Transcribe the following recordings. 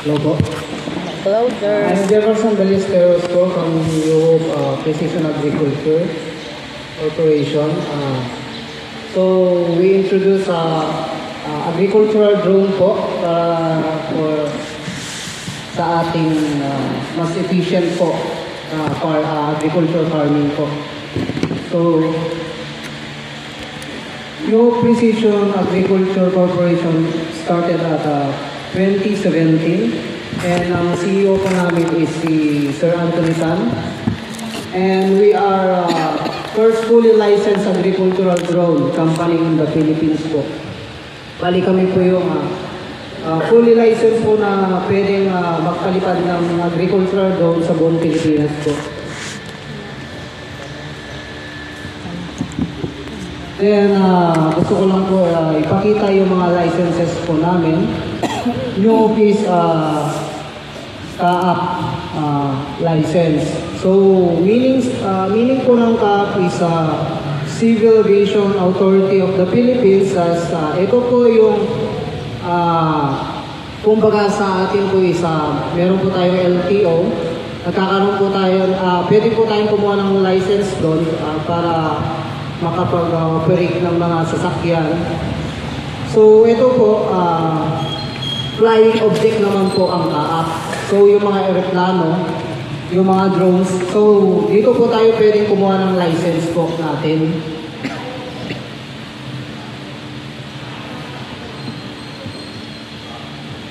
Logo. Hello, sir. I'm Jefferson Ballesteros po from Europe Precision Agriculture Corporation. So we introduce agricultural drone po for sa ating mas efficient po for agricultural farming po. So Europe Precision Agriculture Corporation started at 2017. And ang CEO po namin is si Sir Anthony Tan. And we are first fully licensed agricultural drone company in the Philippines po. Bali kami po yung fully licensed po na pwedeng magpalipad ng agricultural drone sa buong Pilipinas po. Then gusto ko lang po ipakita yung mga licenses po namin. New is CAAP license. So meaning po ng CAAP is Civil Aviation Authority of the Philippines. As ito po yung kumbaga sa atin po is meron po tayong LTO. Nagkakaroon po tayo, pwede po tayong kumuha ng license doon para makapag-operate ng mga sasakyan. So ito po, flying object naman po ang CAAP. So yung mga eroplano, yung mga drones. So dito po tayo pwedeng kumuha ng license po natin.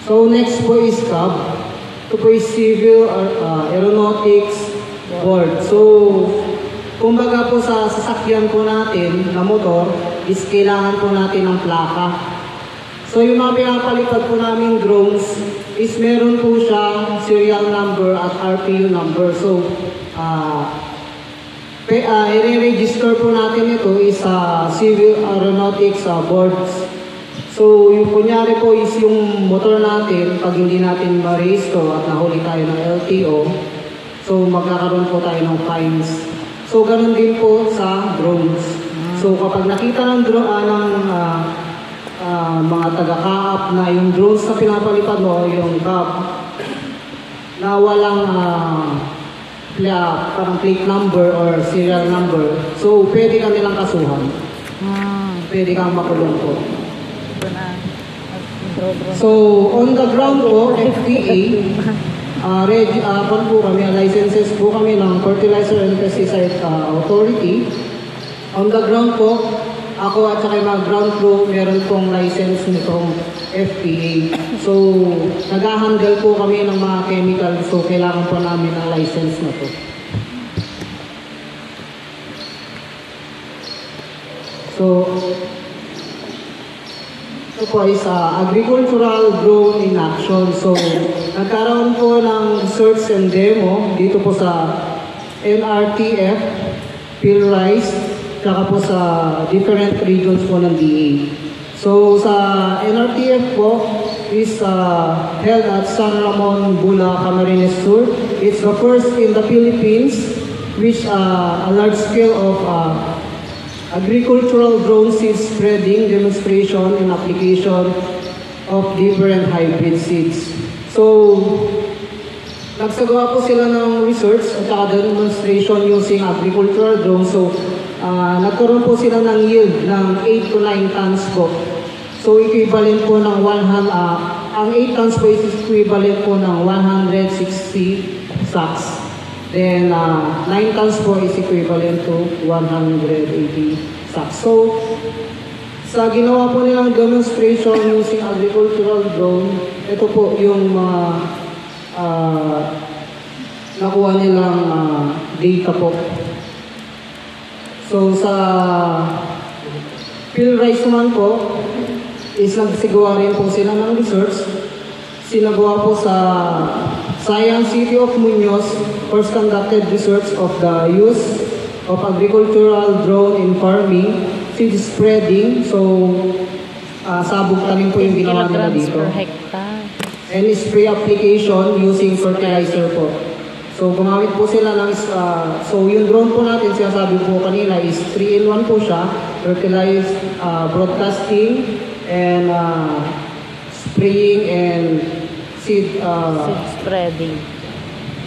So next po is CAB. Ito po is Civil Aeronautics Board. So kumbaga po sa sasakyan po natin na motor is kailangan po natin ng plaka. So yung mga pinapalipad po namin drones is meron po siya serial number at RPU number. So i-register po natin ito is Civil Aeronautics Boards. So yung kunyari po is yung motor natin, pag hindi natin ma-register at nahuli tayo ng LTO, so magkakaroon po tayo ng fines. So ganun din po sa drones. So kapag nakita ng mga taga-CAAP na yung drones na pinapalipad mo, yung CAAP, na walang parang plate number or serial number, so pwede ka nilang kasuhan. Pwede kang makulong po. So on the ground po, FTA, po kami, licenses po kami ng Fertilizer and Pesticide Authority. On the ground po, ako at saka yung mga ground crew, meron pong license nitong FTA. So, nag-handle po kami ng mga chemical, so kailangan po namin ng license na to. So, ito po is agricultural drone in action. So, nagkaroon po ng research and demo dito po sa NRTF, PhilRice, saka po sa different regions po ng DA. So sa NRTF po is held at San Ramon, Bula, Camarines Sur. It's the first in the Philippines which a large scale of agricultural drone seed spreading demonstration and application of different hybrid seeds. So nagsagawa po sila ng research at saka demonstration using agricultural drones. So nagkaroon po sila ng yield ng 8 to 9 tons po. So equivalent po ng ang 8 tons po is equivalent po ng 160 sacks. Then 9 tons po is equivalent to 180 sacks. So sa ginawa po nilang demonstration using agricultural drone, ito po yung nakuha nilang data po. So sa PhilRice naman po is nagsigawa rin po sila ng research. Sinagawa po sa Science City of Muñoz, first conducted research of the use of agricultural drone in farming, seed spreading. So sabog tanim po yung ginawa nila dito. And spray application using fertilizer po. So gumamit po sila ng, so yung drone po natin, sinasabi po kanina is 3-in-1 po siya, fertilize, broadcasting, and spraying and seed Seed spreading.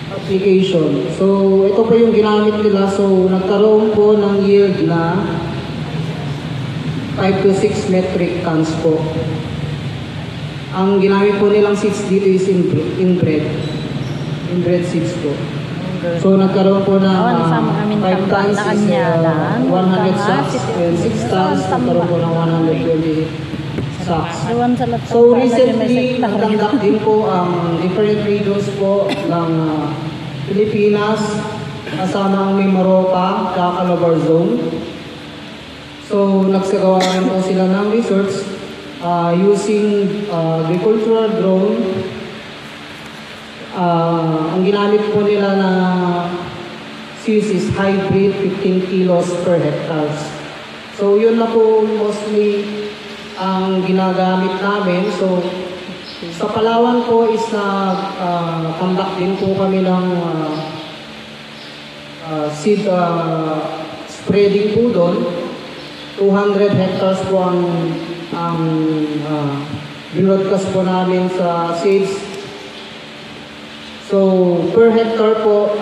application. So, ito po yung ginamit nila. So, nagkaroon po ng yield na 5 to 6 metric tons po. Ang ginamit po nilang seeds dito is inbred seeds po. So, nagkaroon po ng 5 tons is 100 sacks and 6 tons nagkaroon po ng 120 sacks. So, recently, nagtanggap din po ang different regions po ng Pilipinas, kasama ang Mimaropa, Calabar Zone. So, nagsagawa rin po sila ng research using agricultural drone. Ang ginamit po nila na seeds is hybrid 15 kilos per hectares. So, yun na po mostly ang ginagamit namin. So, sa Palawan po is na conduct din po kami ng seed spreading po doon. 200 hectares po ang binroadcast po namin sa seeds. So, per hectare po,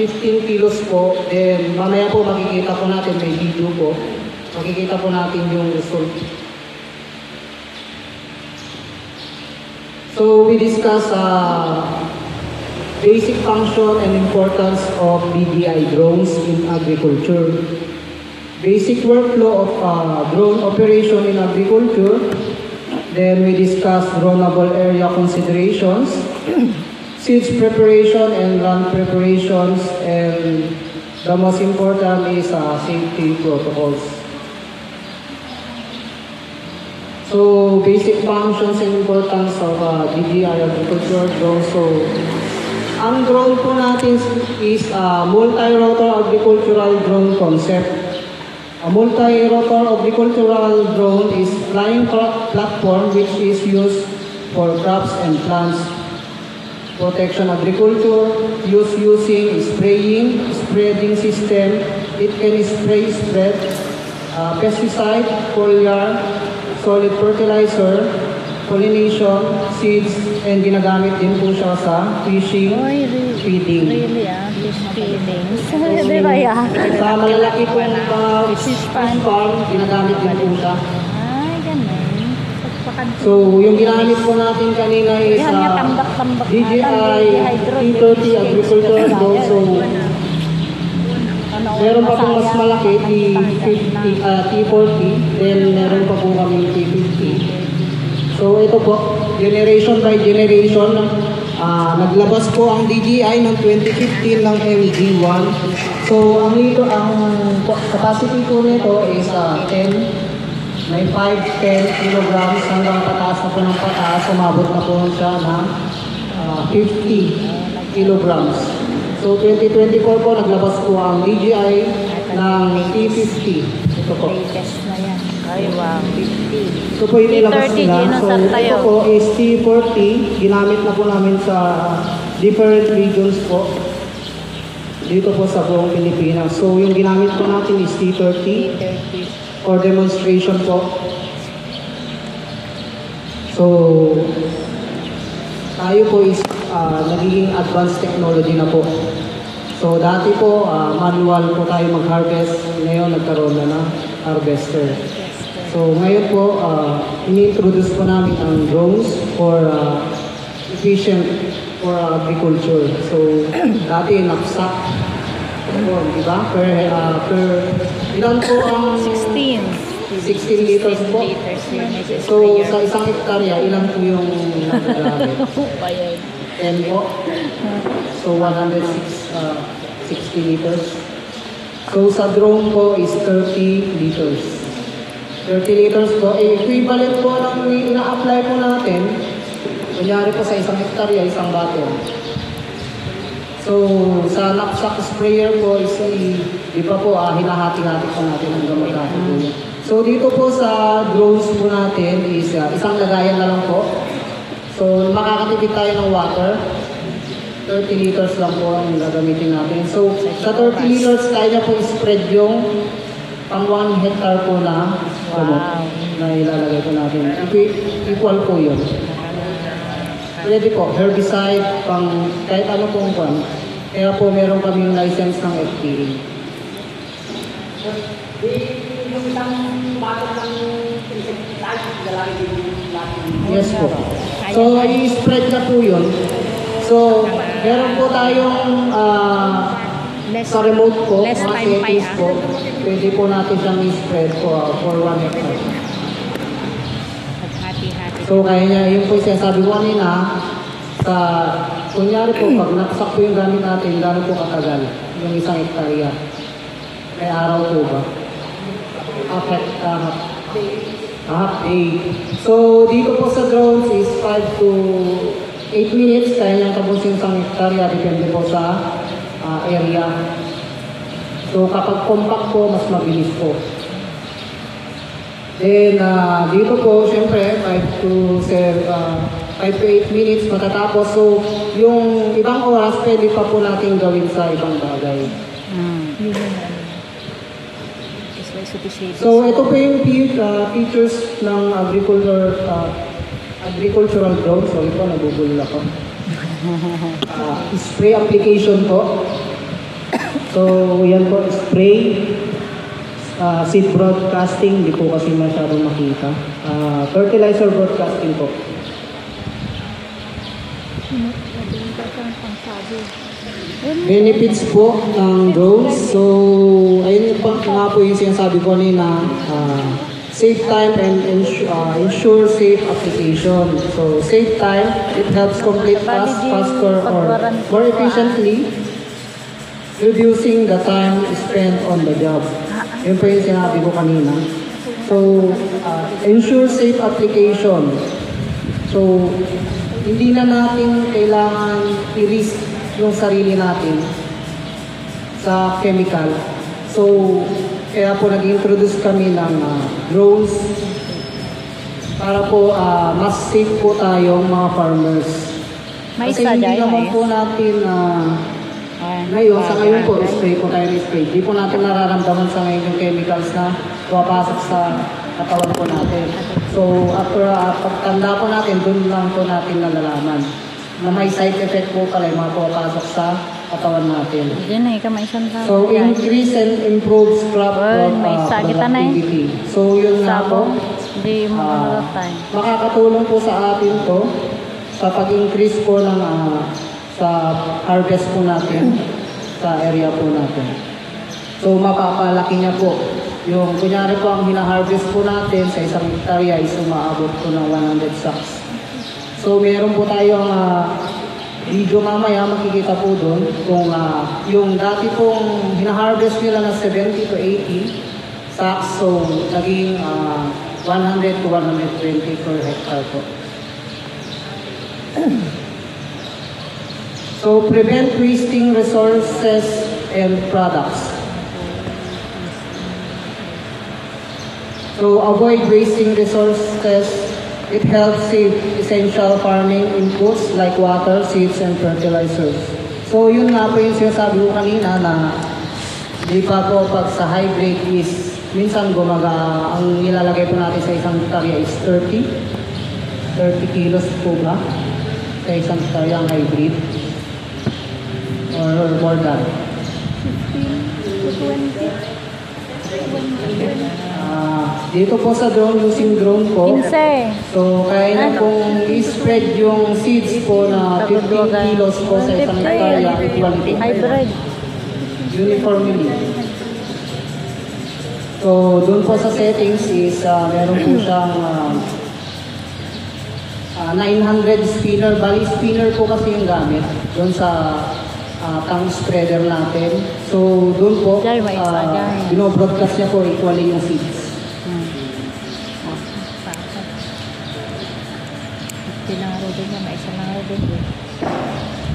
15 kilos po. Then, mamaya po makikita po natin, may video po. Makikita po natin yung result. So, we discuss basic function and importance of DJI drones in agriculture. Basic workflow of drone operation in agriculture. Then we discuss droneable area considerations, seeds preparation and land preparations, and the most important is safety protocols. So, basic functions and importance of DJI agriculture drone. So, ang drone po natin is a multi-rotor agricultural drone concept. A multi-rotor agricultural drone is flying platform which is used for crops and plants protection agriculture, using spreading system. It can spread pesticide, foliar, solid fertilizer, pollination, seeds, and ginagamit din po siya sa fishing, feeding. Really, fish feeding. Di ba yan? Sa malalaki pong fish farm, ginagamit din po siya. Ay, ganun. So, yung ginamit po natin kanina is DJI T30 agricultural drone. So, meron pa pong mas malaki, T40, then meron pa po kami T50. So ito po, generation by generation, naglabas po ang DJI ng 2015 ng MG1. So ang capacity po nito is 10, may 5-10 kilograms hanggang pataas na po ng pataas, umabot na po siya ng 50 kilograms. So 2024 po, naglabas po ang DJI ng T50. Ito po. Latest na yan. Ay, wow. 50. Ito po yung nilabas nila. So tayo. ito po is T40. Ginamit na po namin sa different regions po. Dito po sa buong Pilipinas. So yung ginamit po natin is T30 for demonstration po. So tayo po is nagiging advanced technology na po. So dati po manual po tayo mag-harvest, ngayon nagkaroon na ng harvester. So ngayon po ini-introduce po namin ang drones for efficient for agriculture. So dati knapsack po, di ba? Per ilan po ang 16 liters po. So sa isang hektarya, ilan po yung nagagamit? 10 po. So 60 liters. So sa drone po is 30 liters. 30 liters po. Equivalent po ng ina-apply po natin. Kunyari po sa isang hektarya, isang bottle. So sa knapsack sprayer po is di ba po hinahati-hati po natin hanggang magkano po yun. So dito po sa drones po natin is isang lagayan na lang po. So makakatipid tayo ng water. 30 liters lang po ang gagamitin natin. So sa 30 liters kaya po spread yung pang 1 hectare po na gamot na ilalagay po natin. Equal po yun. Pwede po, herbicide, kahit ano pong kwan. Kaya po meron kaming license ng FDA. Yung isang bakit ng insecticide, lalaki din yung lahat. Yes po. So, i-spread na po yun. So, meron po tayong sa remote po, less mga time pa settings yan. po, pwede po natin siyang i-spread for 1 hectare. Hati-hati. So, kaya niya, yun po yung sinasabi ko kanina, kunyari po, pag naksak po yung gamit natin, gano'n po katagal yung isang hektarya. May araw po ba? Half day. So, dito po sa drones is 5 to 8 minutes. Kaya niyang tapos yung isang hektarya. Depende po sa area. So, kapag compact po, mas mabilis po. Then, dito po, syempre, 5 to 8 minutes matatapos. So, yung ibang oras, pwede pa po natin gawin sa ibang bagay. So, ito po yung features ng agricultural drone. Sorry po, nabubulol ako. Spray application po. So, yan po, spray. Seed broadcasting, hindi po kasi masyadong makita. Fertilizer broadcasting po. Benefits po ng drones. So, ayun pa nga po yung sinasabi ko kanina. Save time and ensure safe application. So, save time, it helps complete tasks faster or more efficiently, reducing the time spent on the job. Yun po yung sinabi ko kanina. So, ensure safe application. So, hindi na natin kailangan i-risk yung sarili natin sa chemical. So, kaya po nag-introduce kami ng drones para po mas safe po tayong mga farmers. May Kasi isa hindi dyan, naman mais. po natin ngayon, sa ngayon po, spray po tayo spray. Hindi po natin nararamdaman sa ngayon yung chemicals na pumapasok sa katawan po natin. So, after pagtanda po natin, doon lang po natin nalalaman na may side effect po pala yung mga pumapasok sa katawan natin. Diyan eh, kamay isang tao. So, increase and improve crop May sagita na eh. productivity. So, yun nga po. Hindi mo tayo. Makakatulong po sa atin to sa pag-increase po ng sa harvest po natin sa area po natin. So, mapapalaki niya po. Yung, kunyari po, ang hina-harvest po natin sa isang hektarya is umaabot po ng 100 sacks. So, meron po tayong video mamaya, makikita po doon kung yung dati pong hina-harvest nila na 70 to 80 sacks, so naging 100 to 120 per hectare po. So, prevent wasting resources and products. So, avoid wasting resources. It helps save essential farming inputs like water, seeds, and fertilizers. So, yun nga po yung sinasabi ko kanina na di pa po pag sa hybrid is minsan ang nilalagay po natin sa isang hektarya is 30 kilos po ba? Sa isang hektarya ang hybrid. Or more than. 15 to 20. Dito po sa drone, using drone po. 15. So, kaya niya pong i-spread yung seeds po na 15 kilos po sa isang hektarya equally. Hybrid. Uniformly. So, doon po sa settings is meron po siyang 900 spinner. Bali, spinner po kasi yung gamit doon sa tang spreader natin. So, doon po, binobroadcast niya po equally yung seeds.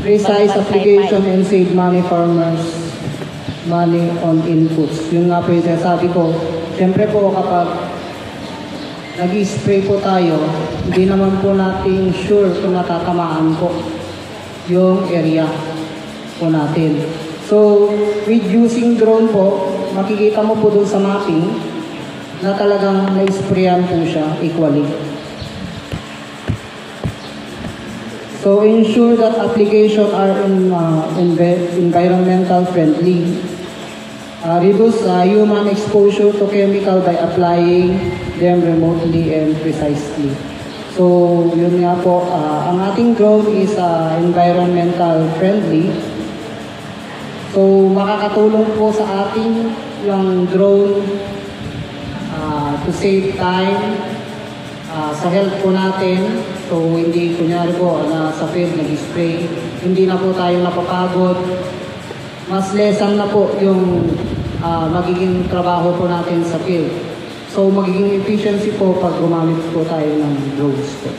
Precise application and save money farmers money on inputs. Yun nga po yung sinasabi ko. Siyempre po kapag nag-spray po tayo, hindi naman po natin sure kung natatamaan po yung area po natin. So, with using drone po, makikita mo po doon sa mapping na talagang na-sprayan po siya equally. So, So ensure that applications are environmental friendly. Reduce human exposure to chemical by applying them remotely and precisely. So yun nga po, ang ating drone is environmental friendly. So makakatulong po sa ating yung drone to save time sa health po natin. So hindi kunyari po na sa field nag-spray, hindi na po tayo napapagod. Mas lesan na po yung magiging trabaho po natin sa field. So magiging efficiency po pag gumamit po tayo ng drones po.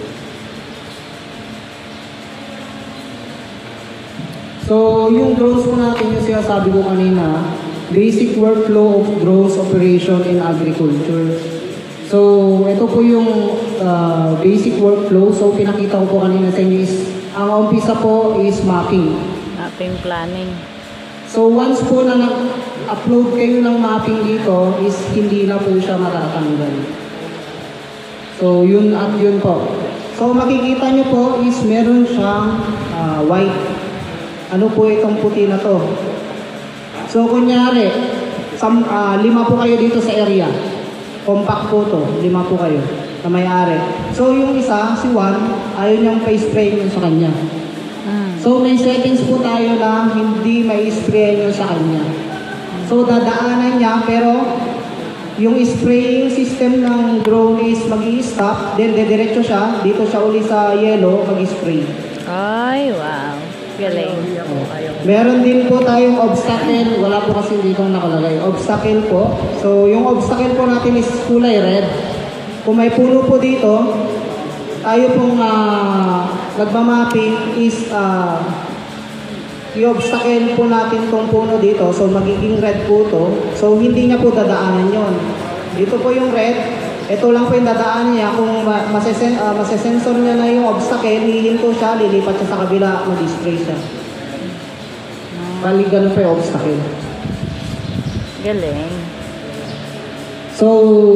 So yung drones po natin, yung sinasabi ko kanina, basic workflow of drones operation in agriculture. So ito po yung basic workflow. So pinakita ko po kanina sa inyo is, ang umpisa po is mapping. Mapping planning. So once po na nag-upload kayo ng mapping dito, is hindi na po siya matatanggal. So yun at yun po. So makikita nyo po is meron siyang white. Ano po itong puti na to? So kunyari, 5 po kayo dito sa area. Compact po to, 5 po kayo na may-ari. So yung isa, si Juan, ayaw niyang pa-spray yun sa kanya. So may settings po tayo na hindi mai-spray yun sa kanya. So dadaanan niya, pero yung spraying system ng drone is mag-i-stop, then dediretso siya, dito siya uli sa yellow, mag-spray. Ay, wow. Galing. Meron din po tayong obstacle, wala po kasi dito nakalagay. Obstacle po. So yung obstacle po natin is kulay red. Kung may puno po dito, tayo pong nagmamapping is i-obstacle po natin tong puno dito. So magiging red po to. So hindi niya po dadaanan yon. Dito po yung red. Ito lang po yung dadaan niya. Kung masesensor niya na yung obstacle, hihinto siya, lilipat siya sa kabila, mag-spray siya. Bali, ganun po yung obstacle. Galing. So,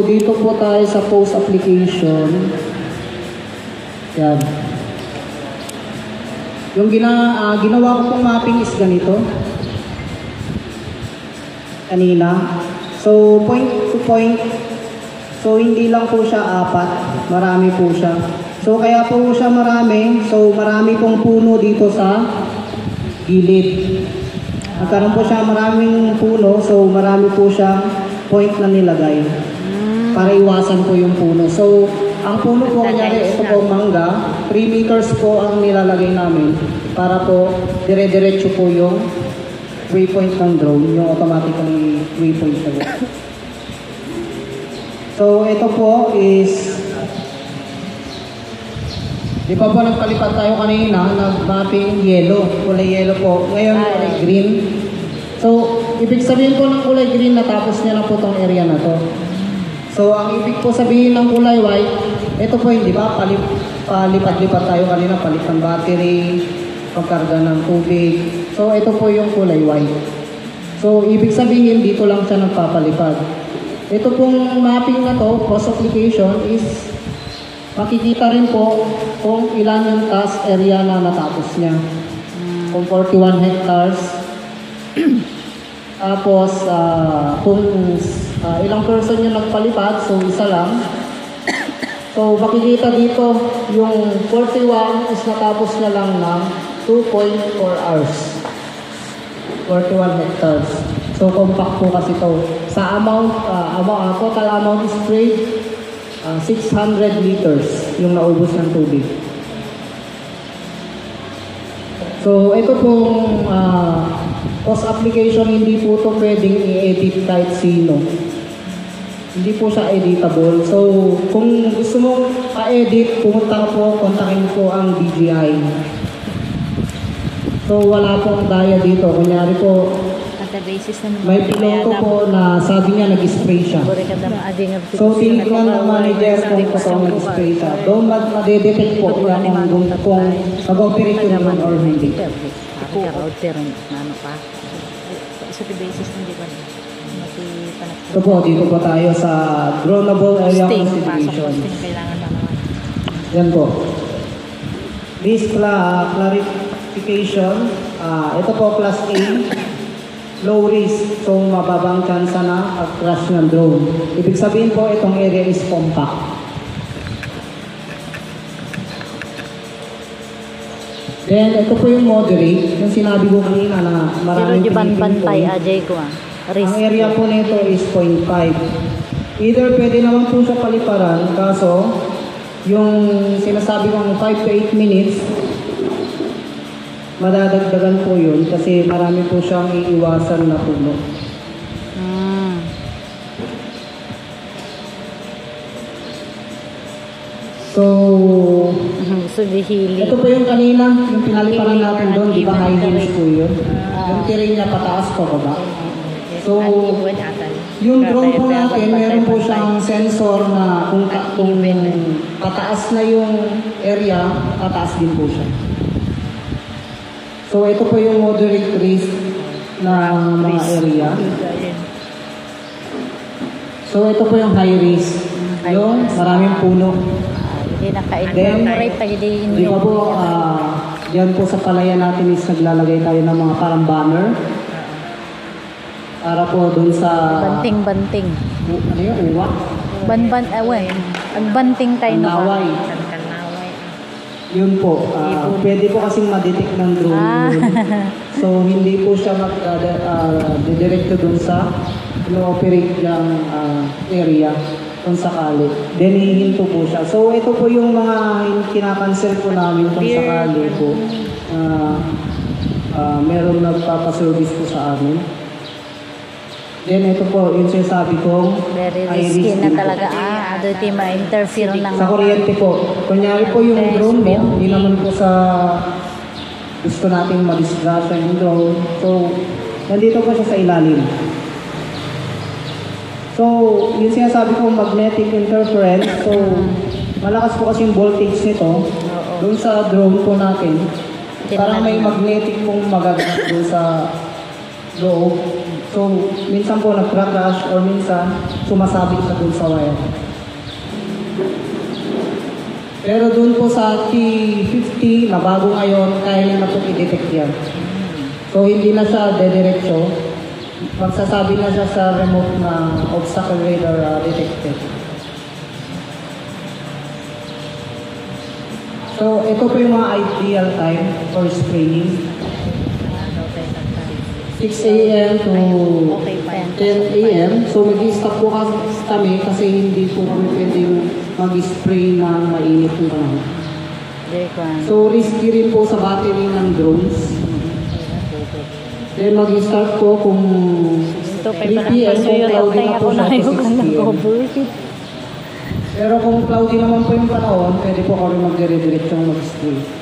dito po tayo sa post application. Yan. Yung ginawa ko pong mapping is ganito. Kanina. So, point to point. So, hindi lang po siya 4, marami po siya. So, kaya po siya marami. So, marami pong puno dito sa gilid. Nagkaroon po siya maraming puno. So, marami po siya point na nilagay. Para iwasan po yung puno. So, ang puno po, kanyari, ito po mangga. 3 meters po ang nilalagay namin. Para po, dire-diretso po yung waypoint ng drone. Yung automatically waypoint na po. So, ito po is, di ba po nagpalipat tayo kanina, nag-mapping yellow, kulay yellow po. Ngayon, kulay green. So, ibig sabihin po ng kulay green, natapos niya na po tong area na to. So, ang ibig po sabihin ng kulay white, ito po hindi ba, palipat-lipat tayo kanina, palit ng battery, pagkarga ng tubig. So, ito po yung kulay white. So, ibig sabihin, dito lang siya nagpapalipad. Ito pong mapping na to, post application, is makikita rin po kung ilan yung task area na natapos niya. Kung 41 hectares. Tapos, kung ilang person yung nagpalipad, so isa lang. So, makikita dito, yung 41 is natapos na lang ng 2.4 hours. 41 hectares. So, compact po kasi ito. Sa total amount sprayed, 600 liters yung naubos ng tubig. So, ito pong post application, hindi po ito pwedeng i-edit kahit sino. Hindi po siya editable. So, kung gusto mong pa-edit, pumunta po, kontakin po ang DJI. So, wala pong daya dito. Kunyari po, Basis na may piloto po na sabi niya nag-spray siya. So, tinignan ng manager kung totoo nag-spray siya. Doon madedetect po kung mag-operate yung drone or hindi. Ito po, dito po tayo sa droneable area consideration. Yan po. This clarification, ito po class A, low risk, so mababang chance na crash ng drone. Ibig sabihin po itong area is compact. Then ito po yung moderate, yung sinabi ko kanina na Pero maraming di bantay pinipinpoint. ajay ko ah. Ang Risk. area po nito is 0.5. Either pwede naman po siya paliparan, kaso yung sinasabi kong 5 to 8 minutes, madadagdagan po yun kasi marami po siyang iiwasan na puno. Hmm. So, So dihili. ito po yung kanina, yung pinaliparan natin doon, di ba high heels po yun? Yung terrain niya pataas pa baba. So, yung drone po natin, meron po siyang sensor na kung pataas na yung area, pataas din po siya. So, ito po yung moderate risk na mga area. So, ito po yung high risk. Yung maraming puno. Hindi naka-incorporate pa hindi Di ba po, yan po sa palayan natin is naglalagay tayo ng mga parang banner. Para po dun sa... banting-banting. Ano yun? Uwak? Agbanting tayo na ba? Naway. Yun po. Pwede po kasing madetect ng drone yun. So, hindi po siya didiretso dun sa ino-operate ng area kung sakali. Then, hihinto po siya. So, ito po yung mga kinakancel po namin kung sakali po. Meron nagpapaservice po sa amin. Then, ito po, yung sinasabi ko, Very high risky risk na din po. talaga. Ito yung ma-interfere ng... Sa kuryente po. Kunyari po yung drone mo, hindi naman po sa gusto nating madisgrasya yung drone. So, nandito po siya sa ilalim. So, yung sinasabi ko magnetic interference, so, malakas po kasi yung voltage nito, doon sa drone po natin, parang may magnetic pong magagat doon sa loob. So, minsan po nag-crash or minsan sumasabit siya dun sa wire. Pero dun po sa T50 na bago ngayon, kaya niya na po i-detect yan. So, hindi na siya dediretso. Magsasabi na siya sa remote na obstacle radar detected. So, ito po yung mga ideal time for spraying. 6 a.m. to 10 a.m. So, mag-i-stop po kami kasi hindi po kami pwedeng mag-spray ng mainit yung panahon. So, risky rin po sa battery ng drones. Then, mag-i-start po kung 3 p.m. kung cloudy na po siya to 6 p.m. Pero kung cloudy naman po yung panahon, pwede po kami mag-dire-diretsong mag-spray.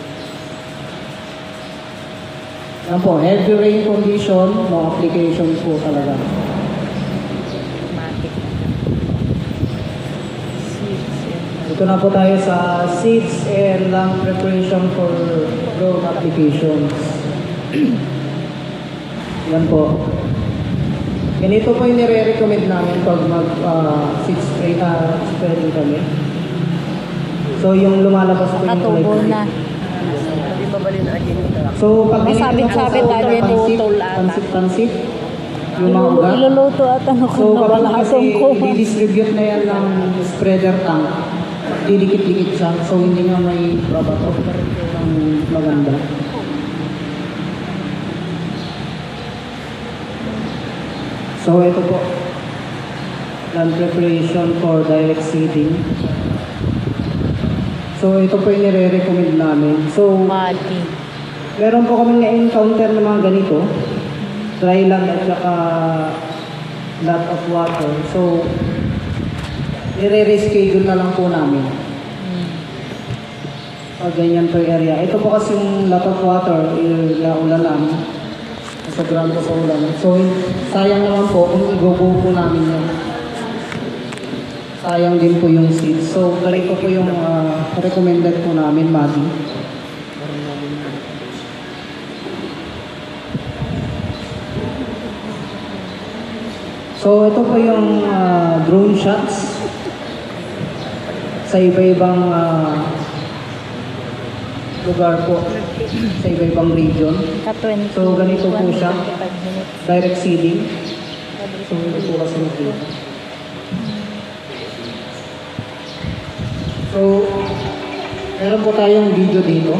Yan po, heavy rain condition, no application po talaga. Ito na po tayo sa seeds and land preparation for drone applications. Yan po. Ganito po yung nire-recommend namin pag mag-seed spraying kami. So yung lumalabas po yung Katubo na. So, pag Sabit-sabit tayo pansit, yung mga ugat. Iluluto at ano So, kung kapag nabalasong kasi ko. i-distribute na yan ng spreader tank, didikit-dikit siya. So, hindi nga may babato ng maganda. So, ito po. Land preparation for direct seeding. So, ito po yung nire-recommend namin. So, Mati. meron po kami na-encounter ng mga ganito. Dry land at saka lot of water. So, nire-reschedule na lang po namin. Pag ganyan po yung area. Ito po kasi yung lot of water, ulan lang. Sobrang po sa ulan. So, sayang naman po kung i-go-go po namin yan. Sayang din po yung seeds. So, ganito po yung recommended po namin, Madi. So, ito po yung drone shots sa iba-ibang lugar po sa iba-ibang region. Ka-20. So, ganito po 20, siya. 25 minutes. Direct seeding. So, hindi po kasi makita. So, meron po tayong video dito.